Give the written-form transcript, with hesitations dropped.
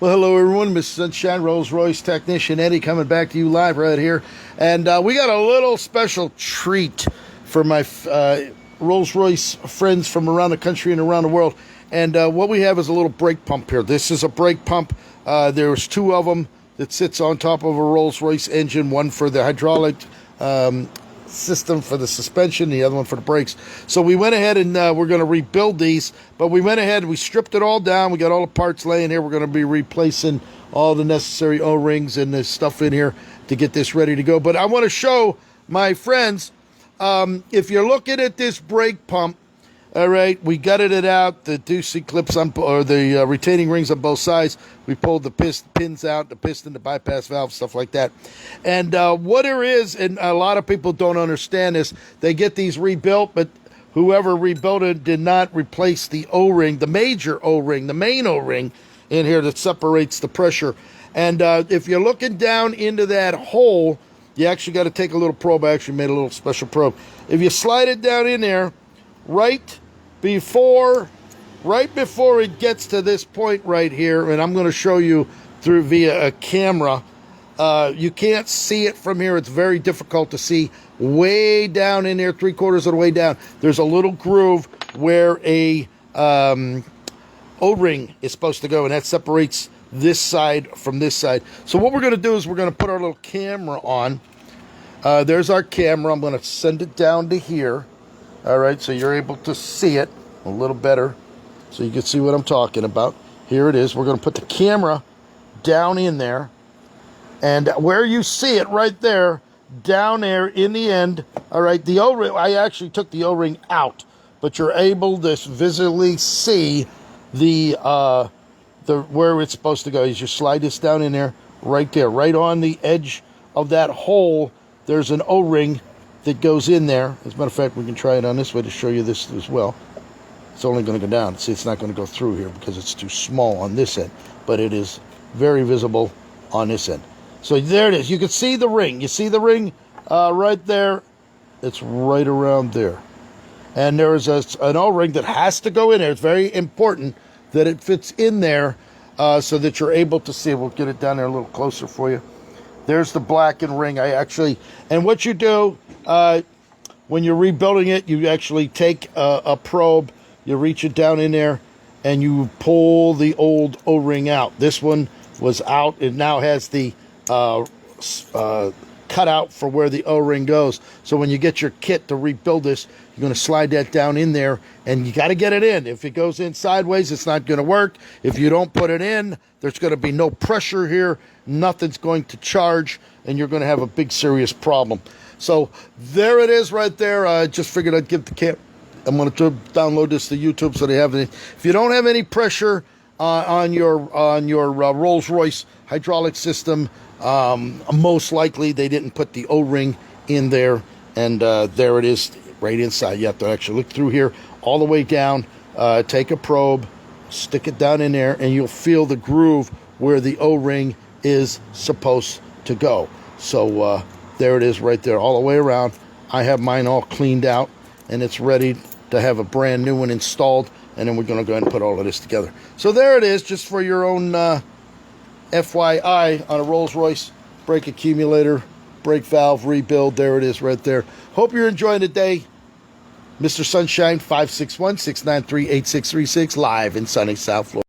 Well, hello everyone. Mr. Sunshine, Rolls-Royce technician Eddie, coming back to you live right here. And we got a little special treat for my Rolls-Royce friends from around the country and around the world. And what we have is a little brake pump here. This is a brake pump. There's two of them that sits on top of a Rolls-Royce engine, one for the hydraulic system for the suspension, the other one for the brakes. So we went ahead and we're going to rebuild these, but we went ahead and we stripped it all down. We got all the parts laying here. We're going to be replacing all the necessary O-rings and this stuff in here to get this ready to go. But I want to show my friends, if you're looking at this brake pump, all right, we gutted it out, the doocy clips on, or the retaining rings on both sides. We pulled the pins out, the piston, the bypass valve, stuff like that. And what there is, and a lot of people don't understand this, they get these rebuilt, but whoever rebuilt it did not replace the O-ring, the major O-ring, the main O-ring in here that separates the pressure. And if you're looking down into that hole, you actually got to take a little probe. I actually made a little special probe. If you slide it down in there, right before it gets to this point right here, and I'm going to show you through via a camera. You can't see it from here. It's very difficult to see. Way down in there, 3/4 of the way down, there's a little groove where a O-ring is supposed to go, and that separates this side from this side. So what we're going to do is we're going to put our little camera on. There's our camera. I'm going to send it down to here. All right, so you're able to see it a little better, so you can see what I'm talking about. Here it is. We're going to put the camera down in there, and where you see it right there, down there in the end, all right, the O-ring, I actually took the O-ring out, but you're able to visually see the where it's supposed to go. You just slide this down in there, right there, right on the edge of that hole. There's an O-ring that goes in there. As a matter of fact, we can try it on this way to show you this as well. It's only going to go down. See, it's not going to go through here because it's too small on this end, but it is very visible on this end. So there it is. You can see the ring. You see the ring right there? It's right around there. And there is an O-ring that has to go in there. It's very important that it fits in there so that you're able to see. We'll get it down there a little closer for you. There's the blackened ring. And what you do when you're rebuilding it, you actually take a probe, you reach it down in there, and you pull the old O-ring out. This one was out. It now has the cutout for where the O-ring goes. So when you get your kit to rebuild this, you're going to slide that down in there, and you got to get it in. If it goes in sideways, it's not going to work. If you don't put it in, there's going to be no pressure here. Nothing's going to charge, and you're going to have a big, serious problem. So there it is right there. I just figured I'd give the I'm going to download this to YouTube so they have it. If you don't have any pressure on your Rolls-Royce hydraulic system, most likely they didn't put the O-ring in there, and there it is right inside. You have to actually look through here all the way down, take a probe, stick it down in there, and you'll feel the groove where the O-ring is supposed to go. So there it is right there all the way around. I have mine all cleaned out, and it's ready to have a brand new one installed, and then we're going to go ahead and put all of this together. So there it is, just for your own FYI on a Rolls-Royce brake accumulator, brake valve rebuild. There it is right there. Hope you're enjoying the day. Mr. Sunshine, 561-693-8636, live in sunny South Florida.